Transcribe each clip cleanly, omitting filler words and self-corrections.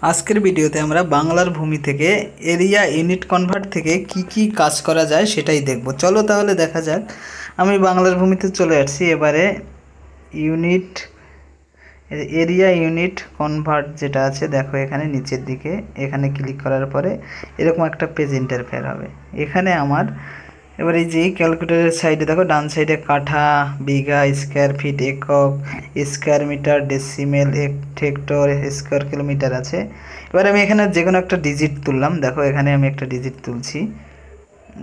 আজকের ভিডিওতে আমরা বাংলার ভূমি থেকে এরিয়া ইউনিট কনভার্ট থেকে কি কাজ করা যায় সেটাই দেখব। চলো তাহলে দেখা যাক। আমি বাংলার ভূমিতে চলে আসছি। এবারে ইউনিট এরিয়া ইউনিট কনভার্ট যেটা আছে দেখো এখানে নিচের দিকে, এখানে ক্লিক করার পরে এরকম একটা পেজ ইন্টারফেয়ার হবে। এখানে আমার এবার এই যে ক্যালকুলেটরের সাইডে দেখো ডান সাইডে কাঠা, বিঘা, স্কোয়ার ফিট, একক, square metre, decimal, hectare, square kilometre আছে। এবার আমি এখানে যে কোনো একটা ডিজিট তুললাম। দেখো এখানে আমি একটা ডিজিট তুলছি।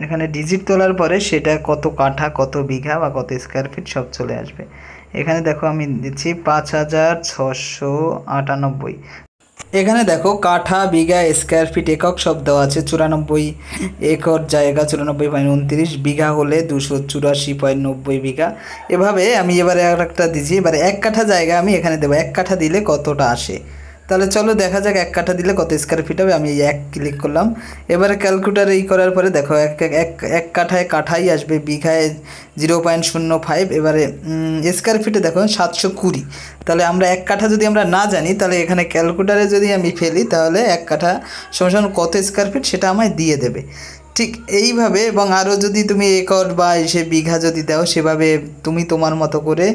এখানে ডিজিট তোলার পরে সেটা কত কাঠা, কত বিঘা বা কত স্কোয়ার ফিট সব চলে আসবে। এখানে দেখো আমি দিচ্ছি 5698। এখানে দেখো কাঠা, বিঘা, স্কোয়ার ফিট, একক সব দেওয়া আছে। 94 একর জায়গা, 94.29 বিঘা হলে 284.90 বিঘা। এভাবে আমি এবারে আর একটা দিচ্ছি। এবারে 1 কাঠা জায়গা আমি এখানে দেবো। 1 কাঠা দিলে কতটা আসে, তাহলে চলো দেখা যাক 1 কাঠা দিলে কত স্কোয়ার ফিট হবে। আমি 1 ক্লিক করলাম। এবারে ক্যালকুলেটার এই করার পরে দেখো এক কাঠায় কাঠাই আসবে, বিঘায় 0.05। এবারে স্কোয়ার ফিটে দেখো 720। তাহলে আমরা 1 কাঠা যদি আমরা না জানি, তাহলে এখানে ক্যালকুলেটারে যদি আমি ফেলি তাহলে 1 কাঠা সমান কত স্কোয়ার ফিট সেটা আমায় দিয়ে দেবে। ঠিক এইভাবে এবং আরও যদি তুমি একর বা সে বিঘা যদি দাও, সেভাবে তুমি তোমার মতো করে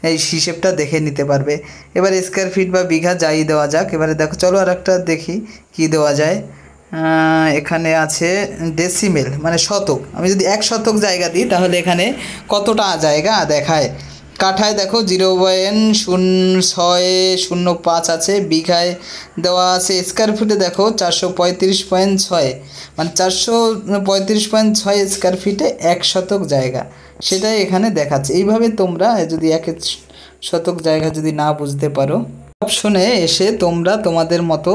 এই হিসেবটা দেখে নিতে পারবে। এবার স্কোয়ার ফিট বা বিঘা যাই দেওয়া যাক। এবারে দেখো চলো আর একটা দেখি কি দেওয়া যায়। এখানে আছে ডেসিমেল মানে শতক। আমি যদি 1 শতক জায়গা দিই তাহলে এখানে কতটা জায়গা দেখায়। কাঠায় দেখো 0.0605 আছে, বিঘায় দেওয়া আছে। স্কোয়ার ফিটে দেখো 435.6, মানে 435.6 স্কোয়ার ফিটে 1 শতক জায়গা, সেটাই এখানে দেখাচ্ছে। এইভাবে তোমরা যদি 1 শতক জায়গা যদি না বুঝতে পারো, অপশনে এসে তোমরা তোমাদের মতো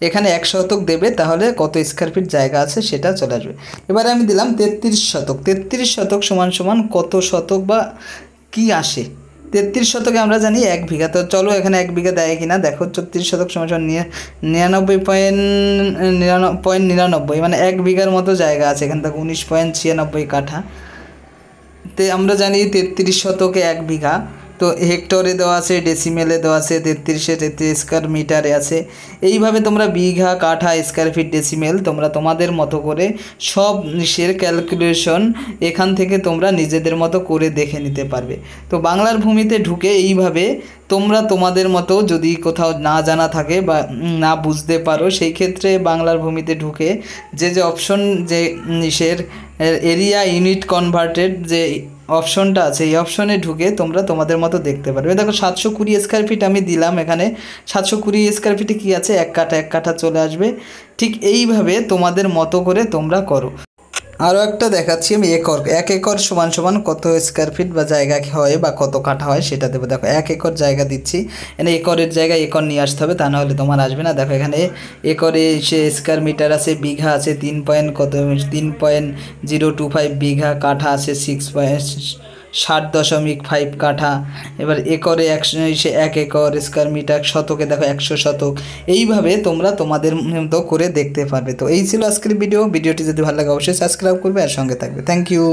এখানে 1 শতক দেবে, তাহলে কত স্কোয়ার ফিট জায়গা আছে সেটা চলে আসবে। এবারে আমি দিলাম 33 শতক। 33 শতক সমান কত শতক বা কি আসে। 33 শতকে আমরা জানি 1 বিঘা। তো চলো এখানে 1 বিঘা দেয় কিনা দেখো। 33 শতক সমান 99.99, মানে 1 বিঘার মতো জায়গা আছে। এখান থেকে 19.96 কাঠা। তে আমরা জানি 33 শতকে 1 বিঘা। তো হেক্টরে দেওয়া আছে, ডেসিমেলে দেওয়া আছে, 33 স্কোয়ার মিটারে আছে। এইভাবে তোমরা বিঘা, কাঠা, স্কোয়ার ফিট, ডেসিমেল তোমরা তোমাদের মতো করে সব নিশের ক্যালকুলেশন এখান থেকে তোমরা নিজেদের মতো করে দেখে নিতে পারবে। তো বাংলার ভূমিতে ঢুকে এইভাবে তোমরা তোমাদের মতো যদি কোথাও না জানা থাকে বা না বুঝতে পারো, সেই ক্ষেত্রে বাংলার ভূমিতে ঢুকে যে অপশন যে নিশের এরিয়া ইউনিট কনভার্টেড যে অপশনটা আছে, এই অপশনে ঢুকে তোমরা তোমাদের মতো দেখতে পারবে। দেখো 720 স্কোয়ার ফিট আমি দিলাম। এখানে 720 স্কোয়ার ফিটে কী আছে, 1 কাঠা চলে আসবে। ঠিক এইভাবে তোমাদের মতো করে তোমরা করো। আরও একটা দেখাচ্ছি আমি। 1 একর সমান কত স্কোয়ার ফিট বা জায়গা হয় বা কত কাঠা হয় সেটা দেবো। দেখো 1 একর জায়গা দিচ্ছি। এখানে একরের জায়গায় একর নিয়ে আসতে হবে, তা নাহলে তোমার আসবে না। দেখো এখানে একরে সে স্কোয়ার মিটার আছে, বিঘা আছে 3.025 বিঘা, কাঠা আছে 60.5 কাঠা। এবার একরে 1 একর, স্কোয়ার মিটার, শতকে দেখো 100 শতক। এইভাবে তোমরা তোমাদের মতো করে দেখতে পারবে। তো এই ছিল আজকের ভিডিওটি যদি ভালো লাগে অবশ্যই সাবস্ক্রাইব করবে আর সঙ্গে থাকবে। Thank you.